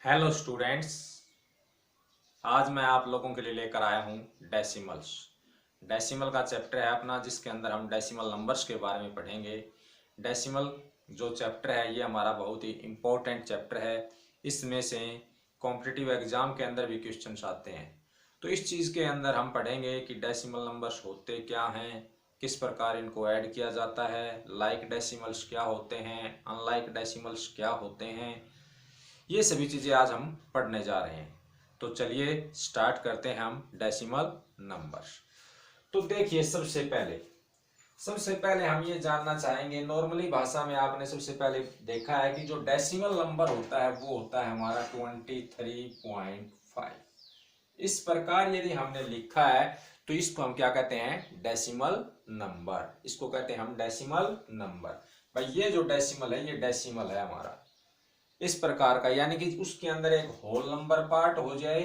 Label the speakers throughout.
Speaker 1: Hello students. आज मैं आप लोगों के लिए लेकर आया हूँ डेसिमल्स। डेसिमल का चैप्टर है अपना, जिसके अंदर हम डेसिमल नंबर्स के बारे में पढ़ेंगे। डेसिमल जो चैप्टर है ये हमारा बहुत ही इम्पोर्टेंट चैप्टर है। इसमें से कॉम्पिटिटिव एग्जाम के अंदर भी क्वेश्चंस आते हैं। तो इस चीज़ के अंदर हम पढ़ेंगे कि डेसिमल नंबर्स होते क्या हैं, किस प्रकार इनको ऐड किया जाता है, लाइक डेसिमल्स क्या होते हैं, अनलाइक डेसिमल्स क्या होते हैं। ये सभी चीज़ें आज हम पढ़ने जा रहे हैं। तो चलिए स्टार्ट करते हैं हम डेसिमल नंबर्स। तो देखिए, सबसे पहले हम ये जानना चाहेंगे, नॉर्मली भाषा में आपने सबसे पहले देखा है कि जो डेसिमल नंबर होता है वो होता है हमारा 23.5। इस प्रकार यदि हमने लिखा है तो इसको हम क्या कहते हैं, डेसिमल नंबर। इसको कहते हैं हम डेसिमल नंबर। भाई ये जो डेसिमल है ये डेसिमल है हमारा इस प्रकार का, यानी कि उसके अंदर एक होल नंबर पार्ट हो जाए,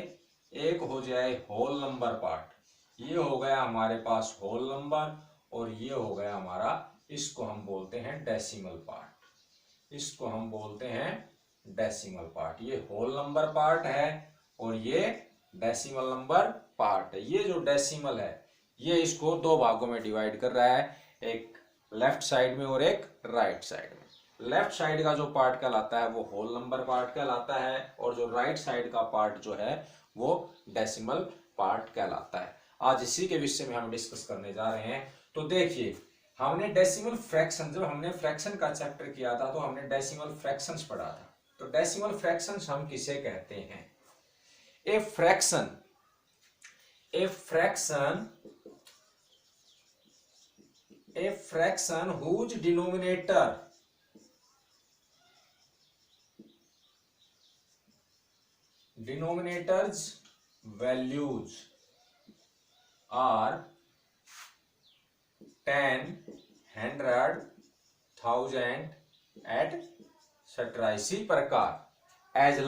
Speaker 1: एक हो जाए होल नंबर पार्ट। ये हो गया हमारे पास होल नंबर और ये हो गया हमारा, इसको हम बोलते हैं डेसिमल पार्ट। इसको हम बोलते हैं डेसिमल पार्ट। ये होल नंबर पार्ट है और ये डेसिमल नंबर पार्ट है। ये जो डेसिमल है ये इसको दो भागों में डिवाइड कर रहा है, एक लेफ्ट साइड में और एक राइट साइड में। लेफ्ट साइड का जो पार्ट कहलाता है वो होल नंबर पार्ट कहलाता है और जो राइट साइड का पार्ट जो है वो डेसिमल पार्ट कहलाता है। आज इसी के विषय में हम डिस्कस करने जा रहे हैं। तो देखिए, हमने डेसिमल फ्रैक्शन, जब हमने फ्रैक्शन का चैप्टर किया था तो हमने डेसिमल फ्रैक्शंस पढ़ा था। तो डेसिमल फ्रैक्शंस हम किसे कहते हैं? A fraction, a fraction, a fraction whose denominators values are 10, 100, 1000 etc. इसी प्रकार एज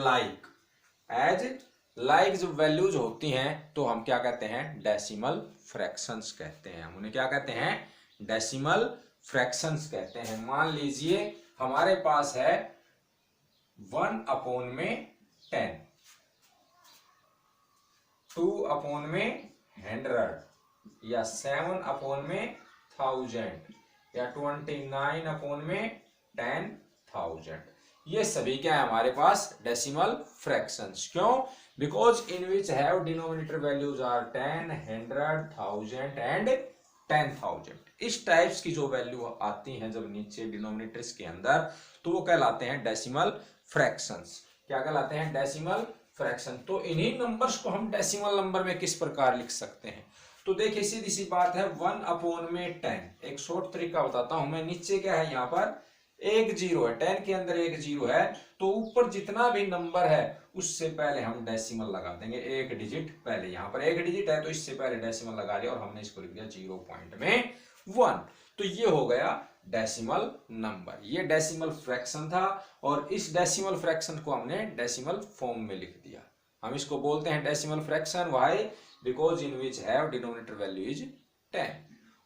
Speaker 1: लाइक जो वैल्यूज होती हैं तो हम क्या कहते हैं, डेसिमल फ्रैक्शंस कहते हैं। हम उन्हें क्या कहते हैं, डेसिमल फ्रैक्शंस कहते हैं। मान लीजिए हमारे पास है 1/10, 2/100 या 7/1000 या 29/10,000। ये सभी क्या है हमारे पास, डेसिमल फ्रैक्शंस। क्यों? Because in which have denominator values are 10, 100, 1000 and 10,000। इस टाइप्स की जो वैल्यू आती हैं जब नीचे डिनोमिनेटर्स के अंदर, तो वो कहलाते हैं डेसिमल फ्रैक्शंस। क्या कहलाते हैं, डेसिमल फ्रैक्शन। तो इन्हीं नंबर्स को हम डेसिमल नंबर में किस प्रकार लिख सकते हैं? तो देखिए, सीधी सी बात है, 1/10। एक शॉर्ट तरीका बताता हूं मैं। नीचे क्या है, यहाँ पर एक जीरो है, 10 के अंदर एक जीरो है, तो ऊपर जितना भी नंबर है उससे पहले हम डेसिमल लगा देंगे, एक डिजिट पहले। यहाँ पर एक डिजिट है तो इससे पहले डेसिमल लगा लिया और हमने इसको लिख दिया 0.1। तो ये हो गया डेसिमल नंबर। ये डेसिमल फ्रैक्शन था और इस डेसिमल फ्रैक्शन को हमने डेसिमल फॉर्म में लिख दिया। हम इसको बोलते हैं decimal fraction. Why? Because in which have denominator value is 10।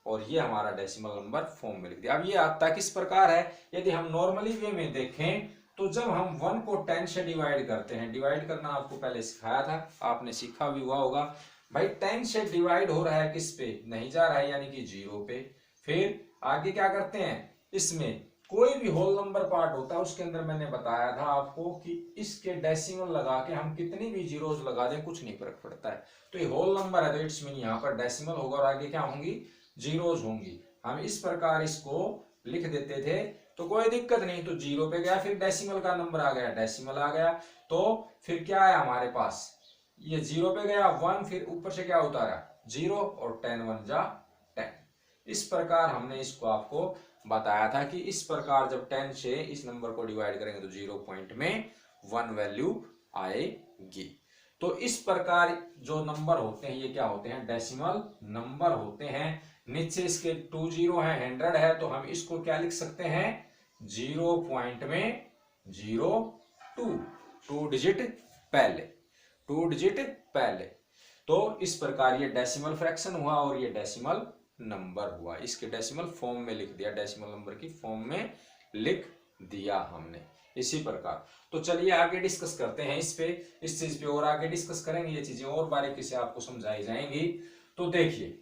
Speaker 1: और ये हमारा डेसिमल नंबर फॉर्म में लिख दिया। अब ये आता किस प्रकार है, यदि हम नॉर्मली वे में देखें तो जब हम 1 को 10 से डिवाइड करते हैं, डिवाइड करना आपको पहले सिखाया था, आपने सीखा भी हुआ होगा। भाई 10 से डिवाइड हो रहा है किस पे, नहीं जा रहा है, यानी कि 0 पे। फिर आगे क्या करते हैं, इसमें कोई भी होल नंबर पार्ट होता है उसके अंदर मैंने बताया था आपको कि इसके डेसिमल लगा के हम कितनी भी जीरोज लगा दें कुछ नहीं फर्क पड़ता है। तो ये होल नंबर है तो इट्स मीन यहाँ पर डेसिमल होगा और आगे क्या होंगी, जीरोज होंगी। हम इस प्रकार इसको लिख देते थे तो कोई दिक्कत नहीं। तो 0 पे गया, फिर डेसिमल का नंबर आ गया, डेसिमल आ गया, तो फिर क्या है हमारे पास, ये 0 पे गया 1, फिर ऊपर से क्या उतारा 0 और 10 1 जा 10। इस प्रकार हमने इसको आपको बताया था कि इस प्रकार जब 10 से इस नंबर को डिवाइड करेंगे तो 0 पॉइंट में 1 वैल्यू आएगी। तो इस प्रकार जो नंबर होते हैं ये क्या होते हैं, डेसिमल नंबर होते हैं। नीचे इसके 2 जीरो है, 100 है, तो हम इसको क्या लिख सकते हैं, 0 पॉइंट में 2 डिजिट पहले, 2 डिजिट पहले। तो इस प्रकार ये डेसिमल फ्रैक्शन हुआ और ये डेसिमल नंबर हुआ। इसके डेसिमल फॉर्म में लिख दिया, डेसिमल नंबर की फॉर्म में लिख दिया हमने। इसी प्रकार। तो चलिए आगे डिस्कस करते हैं इस चीज पे और आगे डिस्कस करेंगे, ये चीजें और बारीकी से आपको समझाई जाएंगी। तो देखिए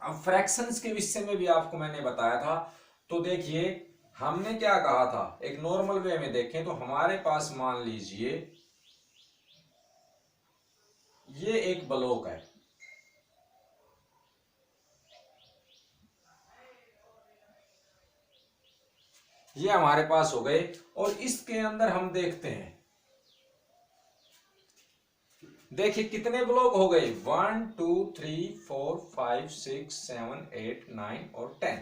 Speaker 1: अब फ्रैक्शंस के विषय में भी आपको मैंने बताया था। तो देखिए हमने क्या कहा था, एक नॉर्मल वे में देखें तो हमारे पास मान लीजिए ये एक ब्लॉक है, ये हमारे पास हो गए, और इसके अंदर हम देखते हैं, देखिए कितने ब्लॉक हो गए, 1 2 3 4 5 6 7 8 9 और 10।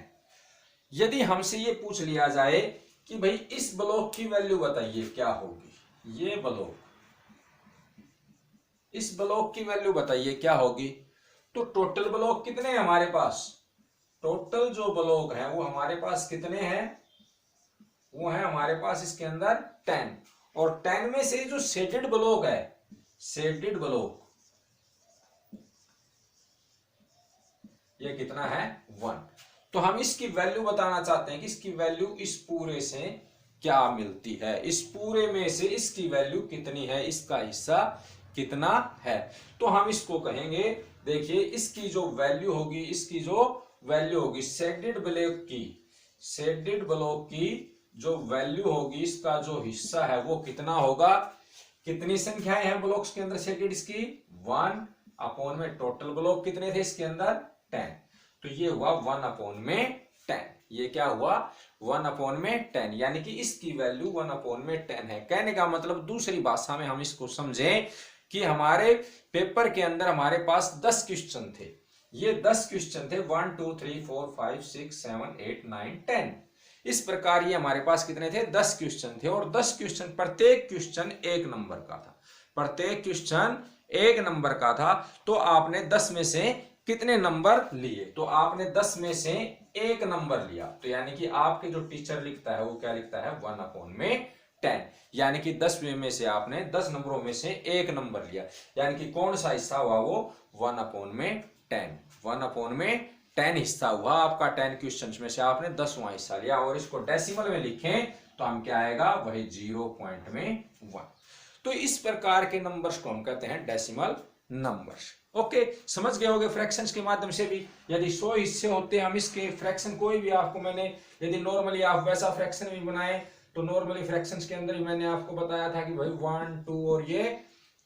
Speaker 1: यदि हमसे ये पूछ लिया जाए कि भाई इस ब्लॉक की वैल्यू बताइए क्या होगी, ये ब्लॉक, इस ब्लॉक की वैल्यू बताइए क्या होगी, तो टोटल ब्लॉक कितने हैं हमारे पास, टोटल जो ब्लॉक हैं वो हमारे पास कितने हैं, वो है हमारे पास इसके अंदर 10, और 10 में से जो शेडेड ब्लॉक है, शेडेड ब्लॉक ये कितना है 1। तो हम इसकी वैल्यू बताना चाहते हैं कि इसकी वैल्यू इस पूरे से क्या मिलती है, इस पूरे में से इसकी वैल्यू कितनी है, इसका हिस्सा कितना है। तो हम इसको कहेंगे, देखिए इसकी जो वैल्यू होगी, इसकी जो वैल्यू होगी शेडेड ब्लॉक की, शेडेड ब्लॉक की जो वैल्यू होगी, इसका जो हिस्सा है वो कितना होगा, कितनी संख्याएं हैं ब्लॉक्स के अंदर शेडेड इसकी 1 अपॉन में टोटल ब्लॉक कितने थे इसके अंदर 10, तो ये हुआ 1 अपॉन में 10, ये क्या हुआ 1 अपॉन में 10, यानी कि इसकी वैल्यू 1 अपॉन में 10 है। कहने का मतलब दूसरी भाषा में हम इसको समझें कि हमारे पेपर के अंदर हमारे पास 10 क्वेश्चन थे, ये 10 क्वेश्चन थे 1 2 3 4 5 6 7 8 9 10, इस प्रकार ये हमारे पास कितने थे 10 क्वेश्चन थे, और 10 क्वेश्चन, प्रत्येक क्वेश्चन 1 नंबर का था, प्रत्येक क्वेश्चन 1 नंबर का था। तो आपने 10 में से कितने नंबर लिए, तो आपने 10 में से 1 नंबर लिया, तो यानी कि आपके जो टीचर लिखता है वो क्या लिखता है 1 अपॉन में 10, यानी कि 10 में से आपने 10 नंबरों में से 1 नंबर लिया, यानी कि कौन सा हिस्सा हुआ वो 1 अपॉन में 10, 1 अपॉन में 10 हिस्सा हुआ आपका, 10 क्वेश्चंस में से आपने 10वां हिस्सा लिया, और इसको डेसिमल में लिखें तो हम क्या आएगा वही 0.1। तो इस प्रकार के नंबर्स को हम कहते हैं डेसिमल नंबर्स। ओके, समझ गए होंगे फ्रैक्शंस के माध्यम से भी, यदि 100 हिस्से होते हम इसके फ्रैक्शन कोई भी, आपको मैंने यदि नॉर्मली आप वैसा फ्रैक्शन भी बनाए तो नॉर्मली फ्रैक्शंस के अंदर ही मैंने आपको बताया था कि भाई 1 2 और ये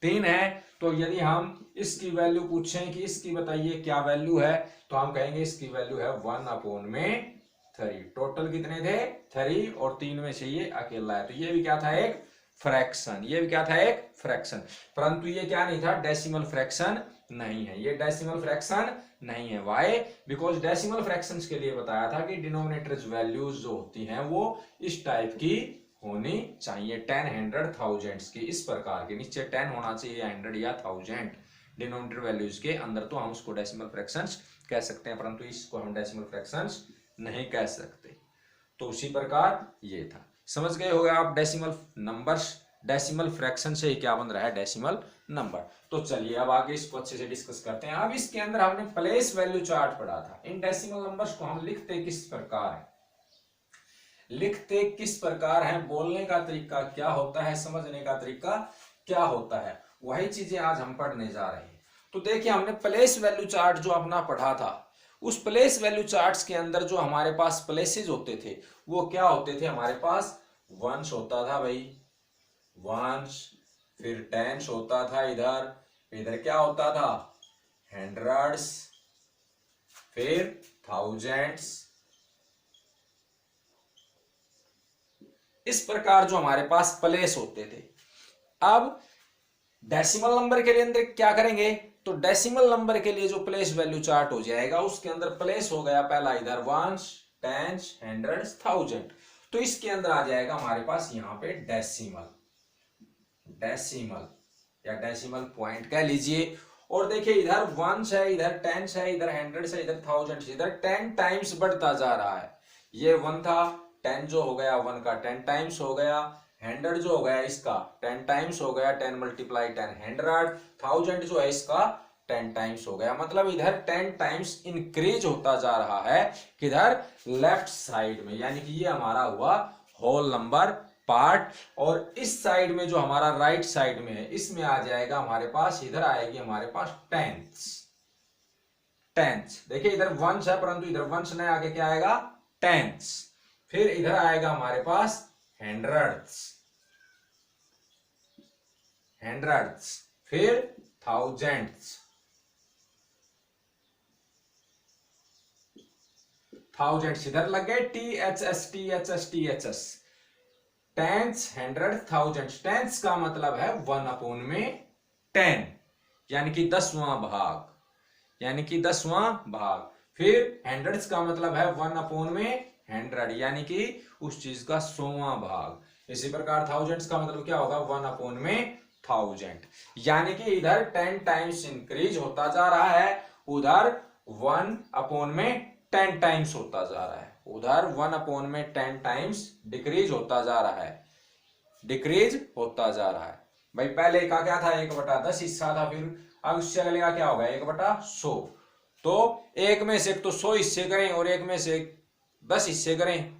Speaker 1: 3 है, तो यदि हम इसकी वैल्यू पूछें कि इसकी बताइए क्या वैल्यू है, तो हम कहेंगे इसकी वैल्यू है 1 अपॉन में 3, टोटल कितने थे 3, और 3 में से ये अकेला है, तो ये भी क्या था एक फ्रैक्शन, ये भी क्या था एक फ्रैक्शन, परंतु ये क्या नहीं था डेसिमल फ्रैक्शन नहीं है, ये डेसिमल फ्रैक्शन नहीं है। व्हाई, बिकॉज डेसिमल फ्रैक्शंस के लिए बताया था कि डिनोमिनेटर वैल्यूज जो होती हैं वो इस टाइप की होनी चाहिए, 10 100 थाउजेंड्स की, इस प्रकार के, नीचे 10 होना चाहिए 100 या 1000 डिनोमिनेटर वैल्यूज के अंदर, तो हम उसको डेसिमल फ्रैक्शंस कह सकते हैं, परंतु इसको हम डेसिमल फ्रैक्शंस नहीं कह सकते। तो उसी प्रकार ये था, समझ गए होगा आप डेसिमल नंबर्स, डेसिमल फ्रैक्शन से ही क्या बन रहा है डेसिमल नंबर। तो चलिए अब आगे इसको अच्छे से डिस्कस करते हैं। अब इसके अंदर हमने प्लेस वैल्यू चार्ट पढ़ा था, इन डेसिमल नंबर्स को हम लिखते किस प्रकार है, लिखते किस प्रकार है, बोलने का तरीका क्या होता है, समझने का तरीका क्या होता है, वही चीजें आज हम पढ़ने जा रहे हैं। तो देखिए हमने प्लेस वैल्यू चार्ट जो अपना पढ़ा था, उस प्लेस वैल्यू चार्ट्स के अंदर जो हमारे पास प्लेसेस होते थे वो क्या होते थे, हमारे पास वंस होता था भाई, वंस, फिर टेंस होता था, इधर क्या होता था हंड्रेड्स, फिर थाउजेंड्स, इस प्रकार जो हमारे पास प्लेस होते थे। अब डेसिमल नंबर के लिए अंदर क्या करेंगे, तो डेसिमल नंबर के लिए जो प्लेस वैल्यू चार्ट हो जाएगा उसके अंदर प्लेस हो गया पहला इधर वंस, टेंस, हंड्रेड्स, थाउजेंड, तो इसके अंदर आ जाएगा हमारे पास यहाँ पे डेसिमल, डेसिमल या डेसिमल पॉइंट कह लीजिए। और देखिए इधर वंस है, इधर टेंस है, इधर हंड्रेड्स है, इधर थाउजेंड्स, इधर 10 टाइम्स बढ़ता जा रहा है, ये 1 था, 10 जो हो गया 1 का 10 टाइम्स हो गया, 100 जो हो गया इसका 10 टाइम्स हो गया, 10 मल्टीप्लाई 10 100, 1000 जो है इसका 10 टाइम्स हो गया, मतलब इधर 10 टाइम्स इंक्रीज होता जा रहा है किधर लेफ्ट साइड में, यानी कि ये हमारा हुआ होल नंबर पार्ट, और इस साइड में जो हमारा राइट साइड में है इसमें आ जाएगा हमारे पास, इधर आएगी हमारे पास टेंथ्स। टेंथ्स देखिए इधर वंश है परंतु इधर वंश नहीं, आगे क्या आएगा टेंथ्स। फिर इधर आएगा हमारे पास हंड्रेड्स, हंड्रेड्स, फिर थाउजेंड्स, थाउजेंड्स इधर लग गए, THS THS THS, tens, hundred, thousands. Tens का मतलब है 1/10, यानी कि 10वां भाग, यानी कि 10वां भाग। फिर हंड्रेड्स का मतलब है 1/100, यानी कि उस चीज का 100वां भाग। इसी प्रकार थाउजेंड्स का मतलब क्या होगा 1/1000, यानी कि इधर 10 टाइम्स इंक्रीज होता जा रहा है, उधर 1/10 टाइम्स होता जा रहा है, उधर 1/10 टाइम्स डिक्रीज होता जा रहा है, डिक्रीज होता जा रहा है। भाई पहले का क्या था 1/10 हिस्सा था, फिर अब उससे अगले का क्या होगा 1/100। तो एक में से तो 100 हिस्से करें और एक में से 10 हिस्से करें,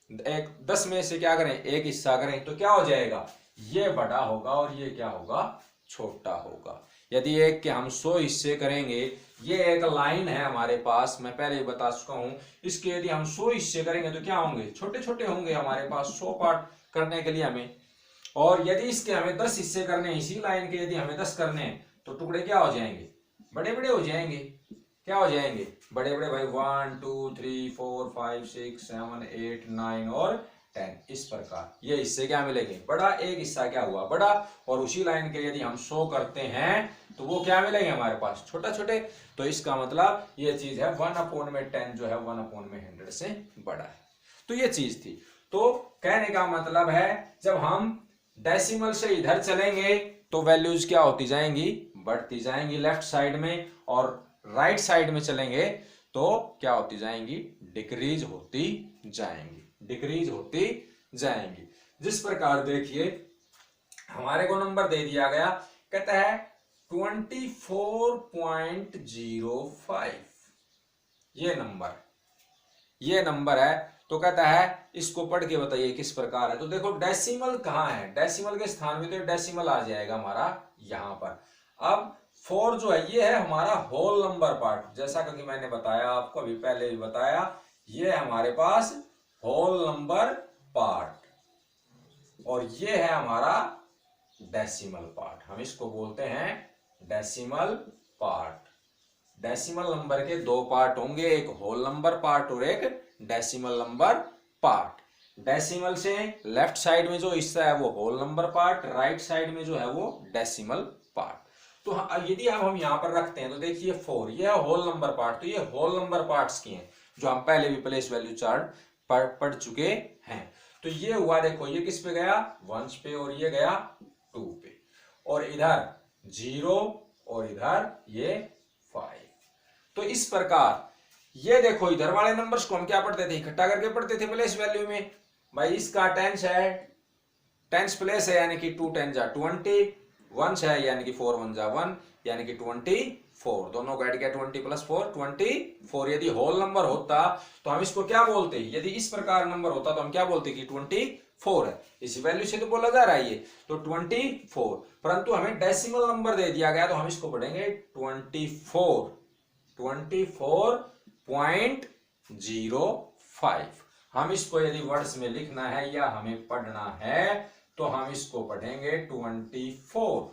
Speaker 1: एक 10 में से क्या करें एक हिस्सा करें, तो क्या हो जाएगा ये बड़ा होगा और ये क्या होगा छोटा होगा। यदि एक के हम 100 हिस्से करेंगे, ये एक लाइन है हमारे पास, मैं पहले ही बता चुका हूं, इसके यदि हम 100 हिस्से करेंगे तो क्या होंगे छोटे छोटे होंगे हमारे पास 100 पार्ट करने के लिए हमें। और यदि इसके हमें 10 हिस्से करने हैं, इसी लाइन के यदि हमें 10 करने हैं तो टुकड़े क्या हो जाएंगे बड़े बड़े हो जाएंगे, क्या हो जाएंगे बड़े बड़े भाई, 1 2 3 4 5 6 7 8 9 और 10, इस प्रकार ये हिस्से क्या मिलेंगे बड़ा, एक हिस्सा क्या हुआ बड़ा। और उसी लाइन के यदि हम 100 करते हैं तो वो क्या मिलेंगे हमारे पास छोटा छोटे। तो इसका मतलब ये चीज है 1/10 जो है 1/100 से बड़ा है। तो ये चीज थी। तो कहने का मतलब है जब हम डेसिमल से इधर चलेंगे तो वैल्यूज क्या होती जाएंगी बढ़ती जाएंगी लेफ्ट साइड में, और राइट साइड में चलेंगे तो क्या होती जाएंगी डिक्रीज होती जाएंगी, डिक्रीज होती जाएंगी। जिस प्रकार देखिए हमारे को नंबर दे दिया गया, कहता है 24.05, ये नंबर है। तो कहता है इसको पढ़ के बताइए किस प्रकार है। तो देखो डेसिमल कहाँ है, डेसिमल के स्थान में तो डेसिमल आ जाएगा हमारा यहाँ पर। अब 4 जो है ये है हमारा होल नंबर पार्ट, जैसा कि मैंने बताया आपको अभी पहले भी बताया, ये है हमारे पास होल नंबर पार्ट और ये है हमारा डेसिमल पार्ट। हम इसको बोलते हैं डेसिमल पार्ट। डेसिमल नंबर के 2 पार्ट होंगे, एक होल नंबर पार्ट और एक डेसिमल नंबर पार्ट। डेसिमल से लेफ्ट साइड में जो हिस्सा है वो whole number part, right side में जो है वो डेसिमल पार्ट। तो यदि अब हम यहाँ पर रखते हैं तो देखिए 4 ये है होल नंबर पार्ट, तो ये होल नंबर पार्ट्स की हैं जो हम पहले भी प्लेस वैल्यू चार्ट पढ़ चुके हैं। तो ये हुआ देखो, ये किस पे गया 1 पे और ये गया 2 पे, और इधर 0 और इधर ये 5। तो इस प्रकार ये देखो इधर वाले नंबर्स को हम क्या पढ़ते थे इकट्ठा करके पढ़ते थे प्लेस वैल्यू में। भाई इसका टेंस है, टेंस प्लेस है यानी कि 2 10 जा 20, 1 है यानी कि 4 1 जा 1 यानी कि 24, दोनों को ऐड किया 20 + 4 24। यदि होल नंबर होता तो हम इसको क्या बोलते, यदि इस प्रकार नंबर होता तो हम क्या बोलते कि 24 है, इसी वैल्यू से तो बोला जा रहा है ये, तो 24। परंतु हमें डेसिमल नंबर दे दिया गया तो हम इसको पढ़ेंगे 24.05। हम इसको यदि वर्ड्स में लिखना है या हमें पढ़ना है तो हम इसको पढ़ेंगे 24.05।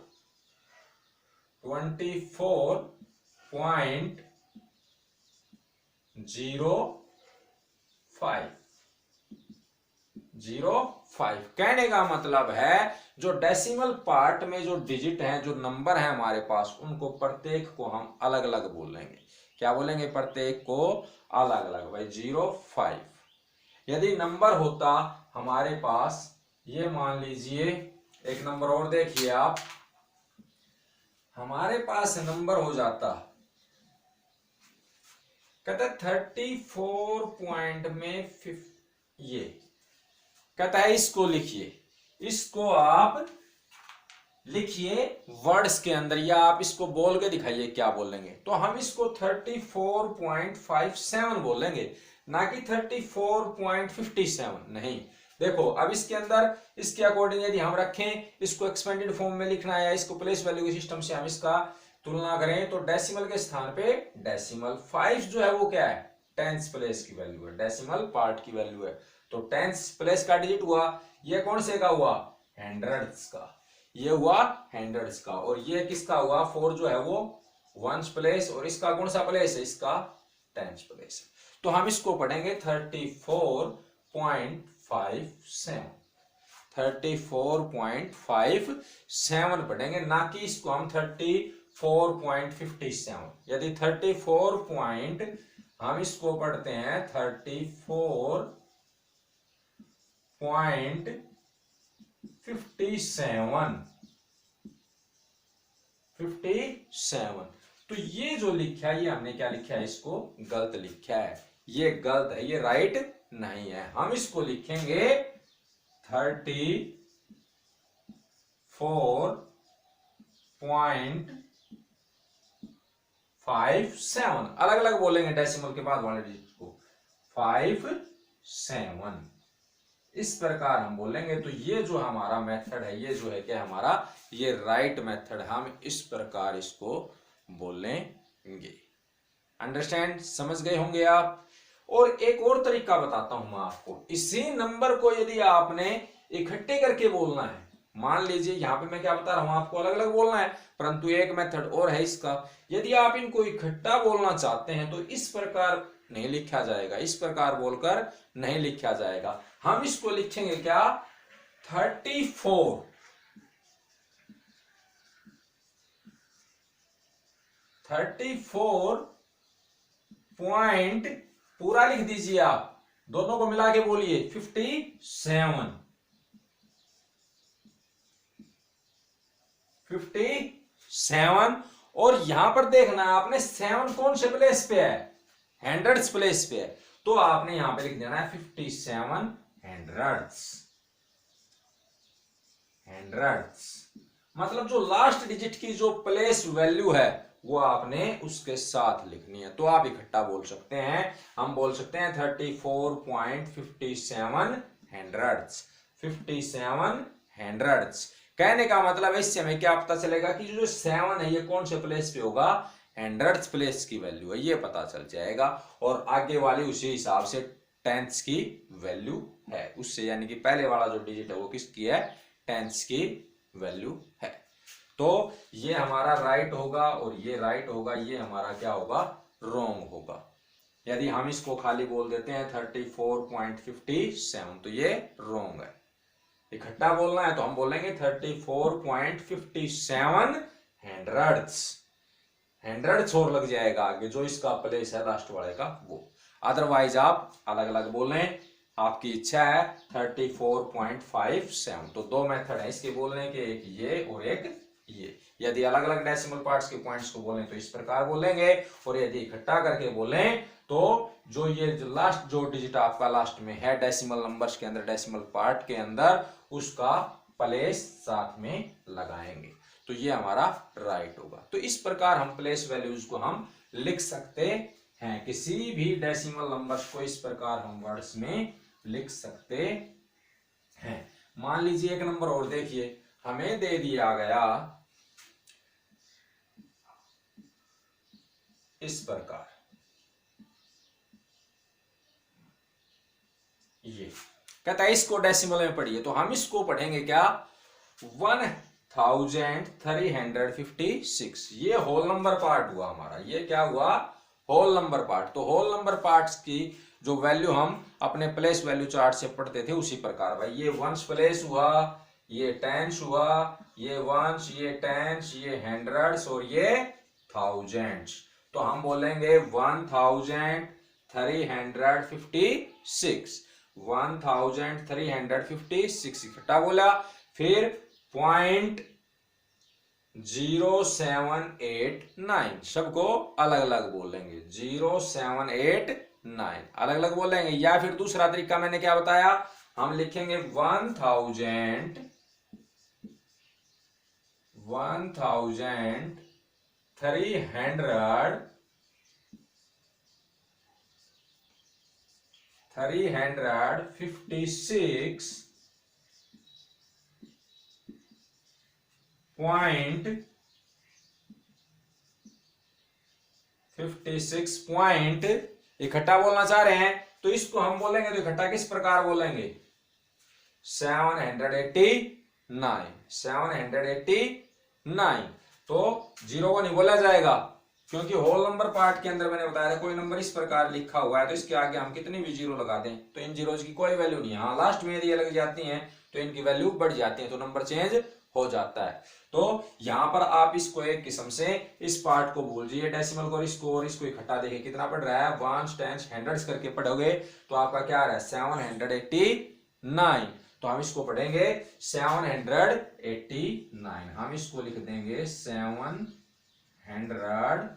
Speaker 1: कहने का मतलब है जो डेसिमल पार्ट में जो डिजिट हैं, जो नंबर है हमारे पास, उनको प्रत्येक को हम अलग अलग बोलेंगे। क्या बोलेंगे प्रत्येक को अलग अलग। भाई 05 यदि नंबर होता हमारे पास, ये मान लीजिए एक नंबर और देखिए आप, हमारे पास नंबर हो जाता, कहता 34 पॉइंट में ये कहता है इसको लिखिए, इसको आप लिखिए वर्ड्स के अंदर या आप इसको बोल के दिखाइए क्या बोलेंगे। तो हम इसको 34.57 बोलेंगे, ना कि 34.57, नहीं देखो अब इसके अंदर इसके अकॉर्डिंग यदि हम रखें, इसको एक्सपेंडेड फॉर्म में लिखना है या इसको प्लेस वैल्यू के सिस्टम से हम इसका तुलना करें, तो डेसिमल के स्थान पे डेसिमल 5 जो है वो क्या है, टेंस प्लेस की वैल्यू है, डेसिमल पार्ट की वैल्यू है। तो टेंस प्लेस का डिजिट हुआ, ये कौन से का हुआ, हंड्रेड्स का, ये हुआ हंड्रेड्स का, और ये किसका हुआ, 4 जो है वो वंस प्लेस, और इसका कौन सा प्लेस है, इसका टेंस प्लेस है। तो हम इसको पढ़ेंगे 34.57, 34.57 पढ़ेंगे, ना कि इसको हम 34.57। यदि 34 पॉइंट हम इसको पढ़ते हैं 34.57, तो ये जो लिखा है, ये हमने क्या लिखा है, इसको गलत लिखा है, ये गलत है, ये राइट नहीं है। हम इसको लिखेंगे 34.57, अलग अलग बोलेंगे डेसिमल के बाद वाले डिजिट को, 57 इस प्रकार हम बोलेंगे। तो ये जो हमारा मेथड है, ये जो है क्या हमारा, ये राइट मेथड, हम इस प्रकार इसको बोलेंगे। अंडरस्टैंड, समझ गए होंगे आप। और एक और तरीका बताता हूं मैं आपको, इसी नंबर को यदि आपने इकट्ठे करके बोलना है, मान लीजिए यहां पे मैं क्या बता रहा हूं आपको, अलग अलग बोलना है, परंतु एक मेथड और है इसका, यदि आप इनको इकट्ठा बोलना चाहते हैं तो इस प्रकार नहीं लिखा जाएगा, इस प्रकार बोलकर नहीं लिखा जाएगा। हम इसको लिखेंगे क्या, 34 पॉइंट पूरा लिख दीजिए आप, दोनों को मिला के बोलिए 57, और यहां पर देखना है आपने 7 कौन से प्लेस पे है, हंड्रेड्स प्लेस पे है, तो आपने यहां पे लिख देना है 57 हंड्रेड्स, मतलब जो लास्ट डिजिट की जो प्लेस वैल्यू है वो आपने उसके साथ लिखनी है। तो आप इकट्ठा बोल सकते हैं, हम बोल सकते हैं 34.57 हंड्रेड्स। कहने का मतलब है, इससे हमें क्या पता चलेगा कि जो 7 है ये कौन से प्लेस पे होगा, हंड्रेड्स प्लेस की वैल्यू है, ये पता चल जाएगा। और आगे वाली उसी हिसाब से टेंथ्स की वैल्यू है उससे, यानी कि पहले वाला जो डिजिट है वो किसकी है, टेंथ्स की वैल्यू है। तो ये हमारा राइट होगा और ये राइट होगा, ये हमारा क्या होगा, रॉन्ग होगा। यदि हम इसको खाली बोल देते हैं 34.57 तो ये रॉन्ग है। इकट्ठा बोलना है तो हम बोलेंगे 34.57 हंड्रेड्स और लग जाएगा आगे जो इसका प्लेस है लास्ट वाले का वो। अदरवाइज आप अलग अलग बोलें, आपकी इच्छा है 34.57। तो दो मेथड है इसके बोलने के, एक ये और एक ये। यदि अलग अलग डेसिमल पार्ट्स के पॉइंट्स को बोलें तो इस प्रकार बोलेंगे, और यदि इकट्ठा करके बोलें तो जो ये लास्ट जो डिजिट आपका लास्ट में है डेसिमल नंबर्स के अंदर, डेसिमल पार्ट के अंदर, उसका प्लेस साथ में लगाएंगे, तो ये हमारा राइट होगा। तो इस प्रकार हम प्लेस वैल्यूज को हम लिख सकते हैं, किसी भी डेसिमल नंबर्स को इस प्रकार हम वर्ड्स में लिख सकते हैं। मान लीजिए एक नंबर और देखिए, हमें दे दिया गया इस प्रकार, ये कहता है इसको डेसिमल में पढ़िए, तो हम इसको पढ़ेंगे क्या, 1356। ये होल नंबर पार्ट हुआ हमारा, ये क्या हुआ, होल नंबर पार्ट। तो होल नंबर पार्ट्स की जो वैल्यू हम अपने प्लेस वैल्यू चार्ट से पढ़ते थे उसी प्रकार, भाई ये वंस प्लेस हुआ, ये टेंस हुआ, ये वंस, ये टेंस, ये हंड्रेड्स और ये थाउजेंड्स। तो हम बोलेंगे 1356, 1356 इकट्ठा बोला, फिर 0.0789 सबको अलग अलग बोलेंगे, 0789 अलग अलग बोलेंगे। या फिर दूसरा तरीका मैंने क्या बताया, हम लिखेंगे 1356 1356 356 पॉइंट इकट्ठा बोलना चाह रहे हैं, तो इसको हम बोलेंगे तो इकट्ठा किस प्रकार बोलेंगे, 789। तो जीरो को नहीं बोला जाएगा, क्योंकि होल नंबर पार्ट के अंदर मैंने बताया था कोई नंबर इस प्रकार लिखा हुआ है तो इसके आगे हम कितनी भी जीरो लगा दें तो इन जीरोज की कोई वैल्यू नहीं है। हाँ, लास्ट में यदि ये लग जाती हैं तो इनकी वैल्यू बढ़ जाती है, तो नंबर चेंज हो जाता है। तो यहां पर आप इसको एक किस्म से इस पार्ट को भूल जाइए डेसिमल को, और इसको इकट्ठा देखिए कितना पड़ रहा है, वंस टेंस हंड्रेड्स करके पढ़ोगे तो आपका क्या आ रहा है 789। तो हम इसको पढ़ेंगे 789। हम इसको लिख देंगे 789।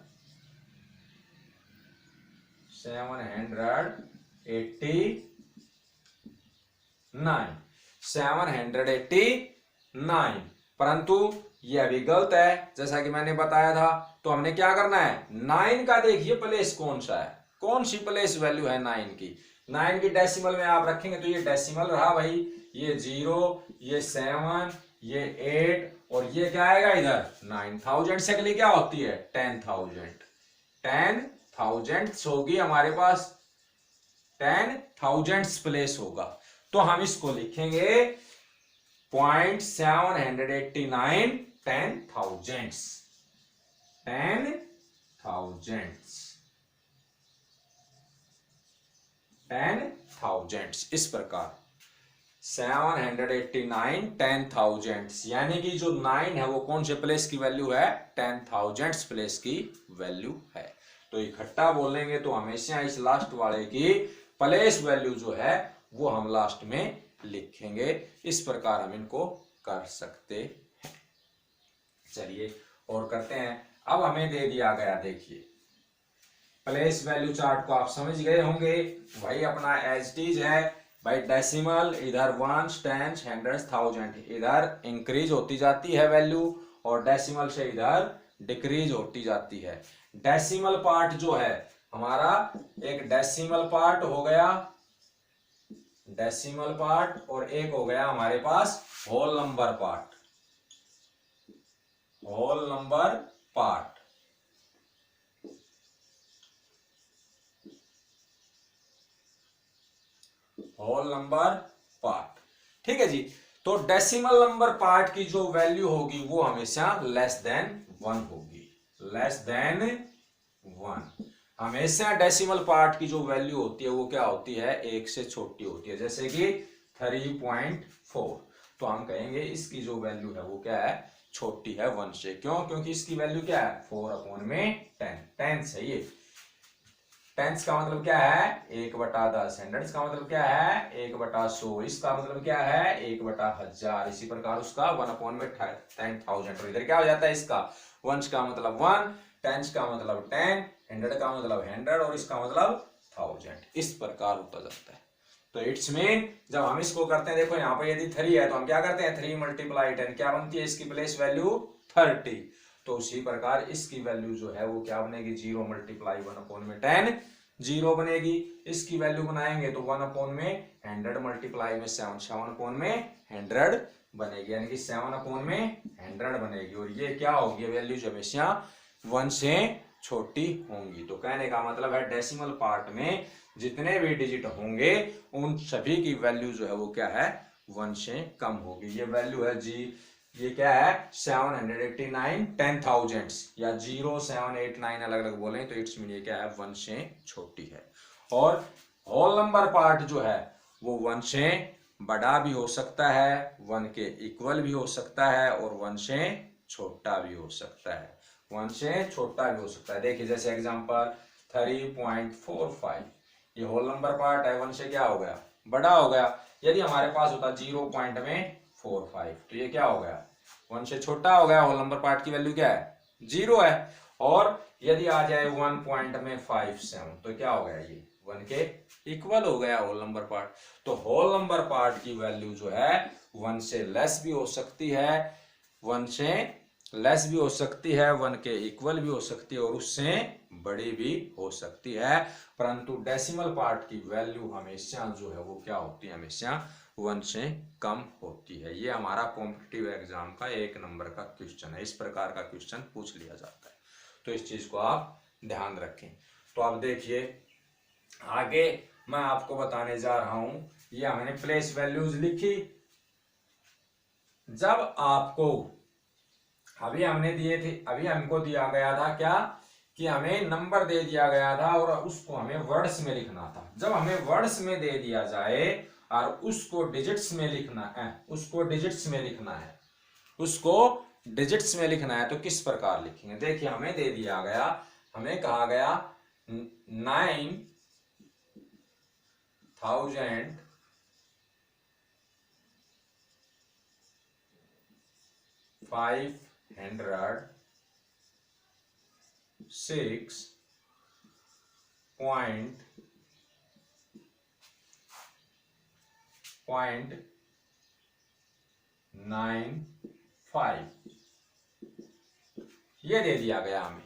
Speaker 1: 789। परंतु ये अभी गलत है, जैसा कि मैंने बताया था। तो हमने क्या करना है, 9 का देखिए प्लेस कौन सा है, कौन सी प्लेस वैल्यू है 9 की। 9 की डेसिमल में आप रखेंगे तो ये डेसिमल रहा भाई, ये 0, ये 7, ये 8 और ये क्या आएगा इधर 9000 से अगली क्या होती है 10,000 होगी हमारे पास, 10,000 प्लेस होगा। तो हम इसको लिखेंगे 0.789 10,000 इस प्रकार 789 10,000, यानी कि जो 9 है वो कौन से प्लेस की वैल्यू है 10,000 प्लेस की वैल्यू है। तो इकट्ठा बोलेंगे तो हमेशा इस लास्ट वाले की प्लेस वैल्यू जो है वो हम लास्ट में लिखेंगे। इस प्रकार हम इनको कर सकते हैं। चलिए और करते हैं। अब हमें दे दिया गया, देखिए प्लेस वैल्यू चार्ट को आप समझ गए होंगे भाई, अपना एज इट इज है भाई, डेसिमल इधर वंस टेंस हंड्रेड्स थाउजेंड इधर इंक्रीज होती जाती है वैल्यू, और डेसिमल से इधर डिक्रीज होती जाती है। डेसिमल पार्ट जो है हमारा, एक डेसिमल पार्ट हो गया, डेसिमल पार्ट, और एक हो गया हमारे पास whole number part. Whole number part, whole number part, ठीक है जी। तो डेसिमल नंबर पार्ट की जो वैल्यू होगी वो हमेशा लेस देन 1 होगी, लेस देन 1। हमेशा डेसिमल पार्ट की जो वैल्यू होती है वो क्या होती है, 1 से छोटी होती है। जैसे कि 3.4, तो हम कहेंगे इसकी जो वैल्यू है वो क्या है, छोटी है 1 से। क्यों, क्योंकि इसकी वैल्यू क्या है 4/10, टेंस है ये। टेंस का मतलब क्या है 1/10, हंड्रेड्स का मतलब क्या है 1/100, इसका मतलब क्या है 1/1000। इसी प्रकार उसका 1/10,000। तो इधर क्या हो जाता है, इसका वंस का मतलब 1, टेंस का मतलब 10, हंड्रेड का मतलब 100 और इसका मतलब 1000। इस प्रकार होता जाता है। तो इट्स मीन जब हम इसको करते हैं, देखो यहाँ पर यदि 3 है तो हम क्या करते हैं 3 × 10 क्या बनती है, इसकी प्लेस वैल्यू 30। तो उसी प्रकार इसकी वैल्यू जो है वो क्या बनेगी, 0 × 1/10 0 बनेगी। इसकी वैल्यू बनाएंगे तो 1/100 मल्टीप्लाई में 7/100 बनेगी, यानी कि 7/100 बनेगी। और ये क्या होगी, वैल्यू जो हमेशा 1 से छोटी होंगी। तो कहने का मतलब है डेसिमल पार्ट में जितने भी डिजिट होंगे उन सभी की वैल्यू जो है वो क्या है 1 से कम होगी। ये वैल्यू है जी, ये क्या है 789 10,000 या 0789 अलग अलग बोले तो इट्स मीन ये क्या है 1 से छोटी है। और होल नंबर पार्ट जो है वो 1 से बड़ा भी हो सकता है, 1 के इक्वल भी हो सकता है और 1 से छोटा भी हो सकता है, 1 से छोटा भी हो सकता है। देखिए जैसे एग्जांपल 3.45, ये होल नंबर पार्ट है, 1 से क्या हो गया बड़ा हो गया। यदि हमारे पास होता 0.45 तो ये क्या हो गया 1 से छोटा हो गया। होल नंबर पार्ट की वैल्यू क्या है 0 है। और यदि आ जाए 1.57 तो क्या हो गया, ये 1 के इक्वल हो गया होल नंबर पार्ट। तो होल नंबर पार्ट की वैल्यू जो है 1 से लेस भी हो सकती है, 1 से लेस भी हो सकती है, 1 के इक्वल भी हो सकती है और उससे बड़ी भी हो सकती है, परंतु डेसिमल पार्ट की वैल्यू हमेशा जो है वो क्या होती है, हमेशा 1 से कम होती है। ये हमारा कॉम्पिटिटिव एग्जाम का 1 नंबर का क्वेश्चन है। इस प्रकार का क्वेश्चन पूछ लिया जाता है, तो इस चीज को आप ध्यान रखें। तो अब देखिए आगे मैं आपको बताने जा रहा हूं, ये हमने प्लेस वैल्यूज लिखी। जब आपको अभी हमने दिए थे, अभी हमको दिया गया था क्या कि हमें नंबर दे दिया गया था और उसको हमें वर्ड्स में लिखना था। जब हमें वर्ड्स में दे दिया जाए और उसको डिजिट्स में लिखना है, उसको डिजिट्स में लिखना है, उसको डिजिट्स में लिखना है, तो किस प्रकार लिखेंगे? देखिए हमें दे दिया गया, हमें कहा गया 9,506.95 ये दे दिया गया हमें।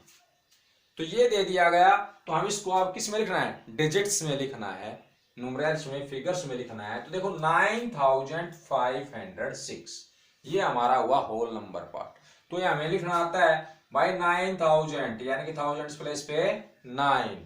Speaker 1: तो ये दे दिया गया, तो हम इसको अब किस में लिखना है? डिजिट्स में लिखना है, न्यूमरल्स में, फिगर्स में लिखना है। तो देखो 9,506 ये हमारा हुआ होल नंबर पार्ट। तो ये हमें लिखना आता है भाई 9,000 यानी कि थाउजेंड्स प्लेस पे 9,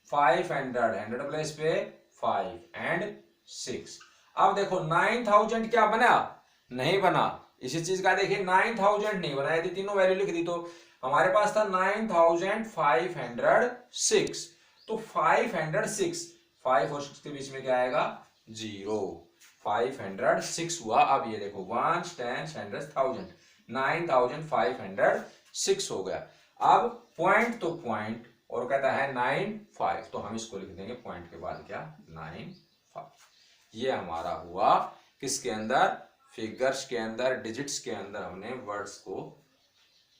Speaker 1: 500 100 प्लेस पे 5 एंड 6। अब देखो 9,000 क्या बना? नहीं बना। इसी चीज का देखिए 9,000 नहीं बना, यदि तीनों वैल्यू लिख दी तो हमारे पास था 9,506। तो 506, 5 और 6 के बीच में क्या आएगा? 0। 506 हुआ। अब ये देखो 1 10 100 1000, 9,506 हो गया। अब पॉइंट तो पॉइंट और कहता है 95, तो हम इसको लिख देंगे पॉइंट के बाद क्या? 95। ये हमारा हुआ किसके अंदर? फिगर्स के अंदर, डिजिट्स के अंदर हमने वर्ड्स को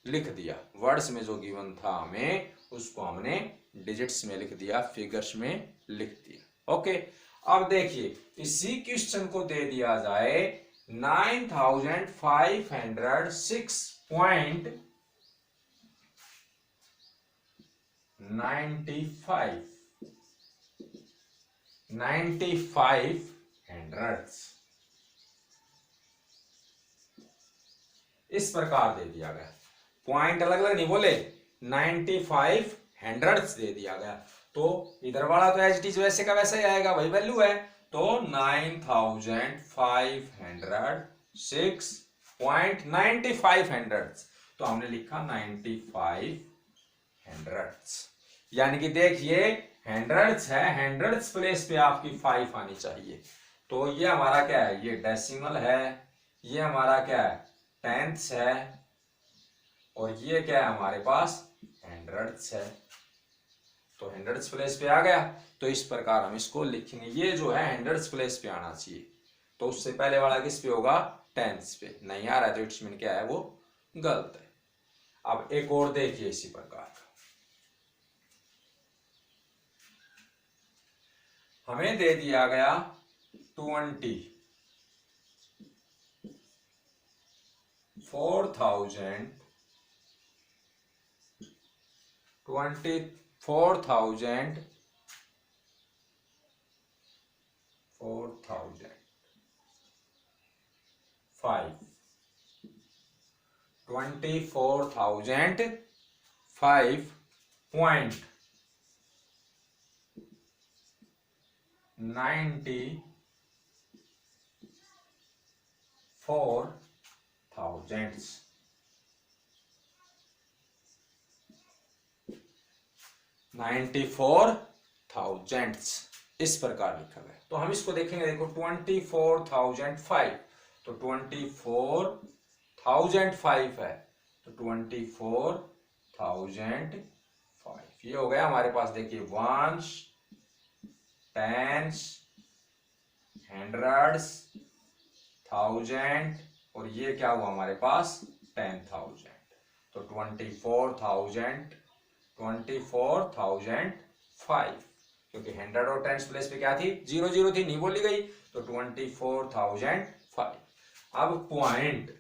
Speaker 1: लिख दिया। वर्ड्स में जो गिवन था हमें उसको हमने डिजिट्स में लिख दिया, फिगर्स में लिख दिया। ओके, अब देखिए इसी क्वेश्चन को दे दिया जाए 9,506.95 हंड्रेड्स, इस प्रकार दे दिया गया। पॉइंट अलग अलग नहीं बोले, 95 हंड्रेड्स दे दिया गया। तो इधर वाला तो एज इट इज वैसे का वैसा ही आएगा, वही वैल्यू है। तो 9,506.95 हंड्रेड्स, तो हमने लिखा 95 हंड्रेड्स। यानी कि देखिए हंड्रेड्स है, हंड्रेड्स प्लेस पे आपकी 5 आनी चाहिए। तो ये हमारा क्या है? ये डेसिमल है। ये हमारा क्या है? टेंथ्स है। और ये क्या है हमारे पास? हंड्रेड्स है। तो हंड्रेड्स प्लेस पे आ गया। तो इस प्रकार हम इसको लिखेंगे। ये जो है हंड्रेड्स प्लेस पे आना चाहिए, तो उससे पहले वाला किस पे होगा? टेंथ्स पे। नहीं आ रहा है तो इट्स मीन क्या है? वो गलत है। अब एक और देखिए इसी प्रकार का, हमें दे दिया गया 24,000 94,000 इस प्रकार लिखा गया। तो हम इसको देखेंगे, देखो 24,005, तो 24,005 है, तो 24,005 ये हो गया हमारे पास। देखिए वंस, टेंस, हंड्रेड्स, थाउजेंड, और ये क्या हुआ हमारे पास? 10,000। तो 24,005, क्योंकि 100 और टेंस प्लेस पे क्या थी? 0 थी, नहीं बोली गई। तो 24,005। अब पॉइंट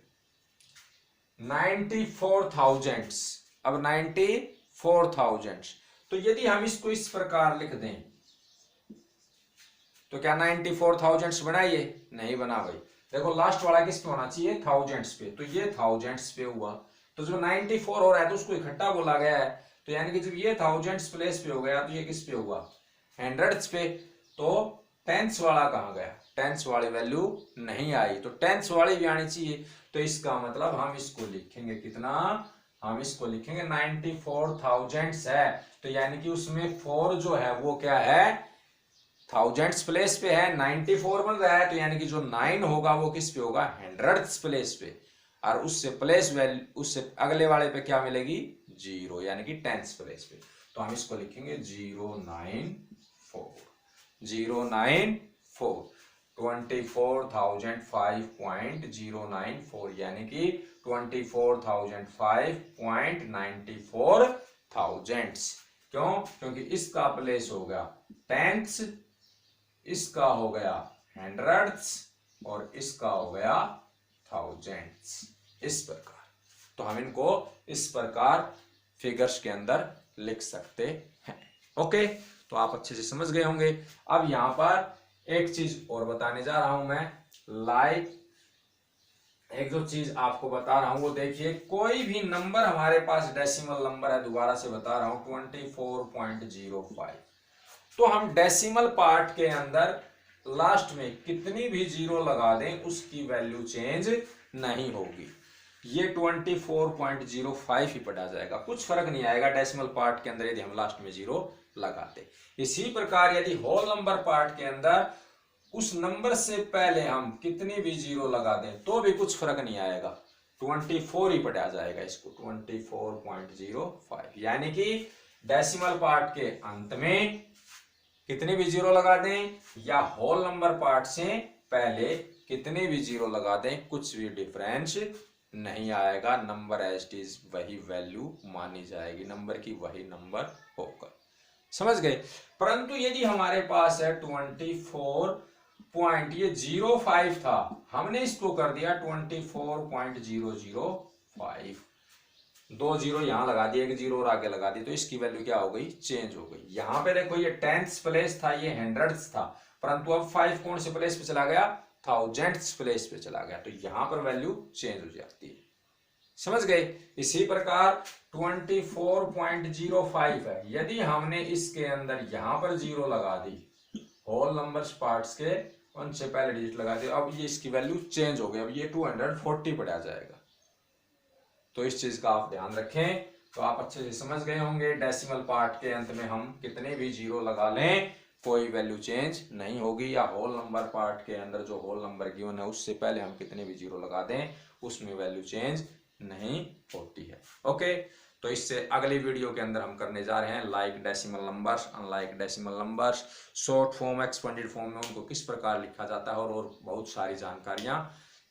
Speaker 1: 94,000। अब 94,000, तो यदि हम इसको इस प्रकार लिख दें तो क्या 94,000 बनाइए? नहीं बना भाई। देखो लास्ट वाला किस पे होना चाहिए? थाउजेंड्स पे, तो ये थाउजेंड्स पे हुआ। तो जो 94 हो रहा है तो उसको इकट्ठा बोला गया है, तो यानी कि जब ये थाउजेंड्स प्लेस पे हो गया तो ये किस पे हुआ? हंड्रेड्स पे। तो टेंस वाला कहाँ गया? टेंस वाली वैल्यू नहीं आई, तो टेंस वाली भी आनी चाहिए। तो इसका मतलब हम इसको लिखेंगे कितना? हम इसको लिखेंगे 94,000 है, तो यानी कि उसमें 4 जो है वो क्या है? थाउजेंड्स प्लेस पे है, 94 बन रहा है, तो यानी कि जो 9 होगा वो किस पे होगा? हंड्रेड्स प्लेस पे। और उससे प्लेस वैल्यू, उससे अगले वाले पे क्या मिलेगी? 0, यानी कि टेंस प्लेस पे। तो हम इसको लिखेंगे 094, 094, 24,005.094, यानी कि 24,005.94 क्यों? क्योंकि इसका प्लेस हो गया टेंस, इसका हो गया हंड्रेड्स और इसका हो गया थाउजेंड्स, इस प्रकार। तो हम इनको इस प्रकार फिगर्स के अंदर लिख सकते हैं। ओके, तो आप अच्छे से समझ गए होंगे। अब यहां पर एक चीज और बताने जा रहा हूं मैं, एक जो चीज आपको बता रहा हूं वो देखिए, कोई भी नंबर हमारे पास डेसिमल नंबर है, दोबारा से बता रहा हूं 24.05, तो हम डेसिमल पार्ट के अंदर लास्ट में कितनी भी जीरो लगा दें उसकी वैल्यू चेंज नहीं होगी। ये 24.05 ही पढ़ा जाएगा, कुछ फर्क नहीं आएगा डेसिमल पार्ट के अंदर यदि हम लास्ट में जीरो लगाते। इसी प्रकार यदि होल नंबर पार्ट के अंदर उस नंबर से पहले हम कितनी भी जीरो लगा दें तो भी कुछ फर्क नहीं आएगा, 24 ही पढ़ा जाएगा इसको, 24.05। यानी कि डेसिमल पार्ट के अंत में कितने भी जीरो लगा दें या होल नंबर पार्ट से पहले कितने भी जीरो लगा दें, कुछ भी डिफरेंस नहीं आएगा। नंबर एज इट इज वही वैल्यू मानी जाएगी, नंबर की वही नंबर होगा। समझ गए? परंतु यदि हमारे पास है 24.05 था, हमने इसको कर दिया 24.005, 2 जीरो यहां लगा दिए, 1 जीरो और आगे लगा दी, तो इसकी वैल्यू क्या हो गई? चेंज हो गई। यहां पे देखो ये टेंस प्लेस था, ये हंड्रेड्स था, परंतु अब 5 कौन से प्लेस पे चला गया? थाउजेंड्स प्लेस पे चला गया, तो यहां पर वैल्यू चेंज हो जाती है। समझ गए? इसी प्रकार 24.05 है, यदि हमने इसके अंदर यहां पर जीरो लगा दी, होल नंबर्स पार्ट्स के उनसे पहले डिजिट लगा दी, अब ये इसकी वैल्यू चेंज हो गई, अब ये 240 पढ़ा जाएगा। तो इस चीज का आप ध्यान रखें। तो आप अच्छे से समझ गए होंगे, डेसिमल पार्ट के अंत में हम कितने भी जीरो लगा लें कोई वैल्यू चेंज नहीं होगी, या होल नंबर पार्ट के अंदर जो होल नंबर गिवन है उससे पहले हम कितने भी जीरो लगा दें उसमें वैल्यू चेंज नहीं होती है। ओके, तो इससे अगली वीडियो के अंदर हम करने जा रहे हैं like decimal numbers, unlike decimal numbers, short form, expanded form में उनको किस प्रकार लिखा जाता है और बहुत सारी जानकारियां।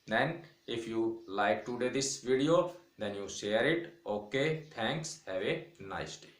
Speaker 1: Then if you like today this video, then you share it. Okay, thanks, have a nice day.